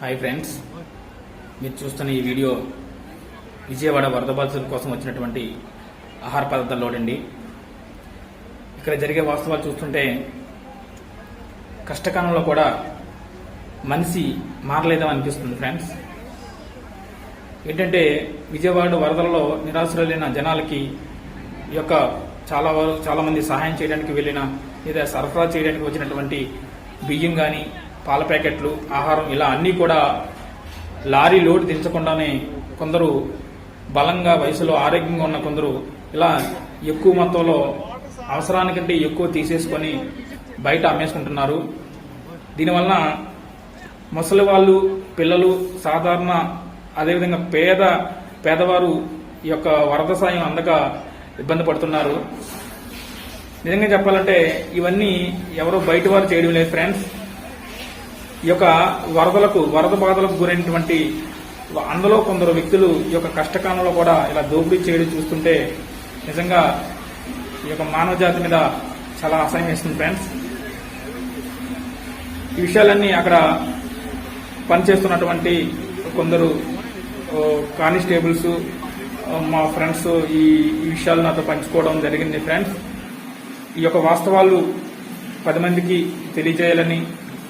Hi friends, మీరు చూస్తున్న ఈ వీడియో విజయవాడ వరద బాధితుల కోసం వచ్చినటువంటి ఆహార పదార్థాలు లోడండి. ఇక్కడ జరిగే వాస్తవాలు చూస్తుంటే కష్టకాలంలో కూడా మనిషి మారలేదని అనిపిస్తుంది ఫ్రెండ్స్. ఏంటంటే విజయవాడ వరదలలో నిరాశ్రయులైన జనాలకి ఈ యొక్క చాలా మంది సహాయం చేయడానికి వెళ్ళిన లేదా సరఫరా చేయడానికి వచ్చినటువంటి బియ్యం కానీ, పాల ప్యాకెట్లు, ఆహారం ఇలా అన్నీ కూడా లారీ లోడ్ దించకుండానే కొందరు బలంగా వయసులో ఆరోగ్యంగా ఉన్న కొందరు ఇలా ఎక్కువ మొత్తంలో అవసరానికంటే ఎక్కువ తీసేసుకొని బయట అమ్మేసుకుంటున్నారు. దీనివల్ల ముసలి వాళ్ళు, పిల్లలు, సాధారణ అదేవిధంగా పేదవారు ఈ యొక్క వరద సాయం అందక ఇబ్బంది పడుతున్నారు. నిజంగా చెప్పాలంటే ఇవన్నీ ఎవరో బయట వారు చేయడం లేదు ఫ్రెండ్స్. ఈ యొక్క వరద బాధలకు గురైనటువంటి అందులో కొందరు వ్యక్తులు ఈ యొక్క కష్టకాలంలో కూడా ఇలా దోపిడీ చేయడం చూస్తుంటే నిజంగా ఈ యొక్క మానవ జాతి మీద చాలా అసహ్యం వేస్తుంది ఫ్రెండ్స్. ఈ విషయాలన్నీ అక్కడ పనిచేస్తున్నటువంటి కొందరు కానిస్టేబుల్స్, మా ఫ్రెండ్స్ ఈ విషయాలు నాతో పంచుకోవడం జరిగింది ఫ్రెండ్స్. ఈ యొక్క వాస్తవాలు 10 మందికి తెలియజేయాలని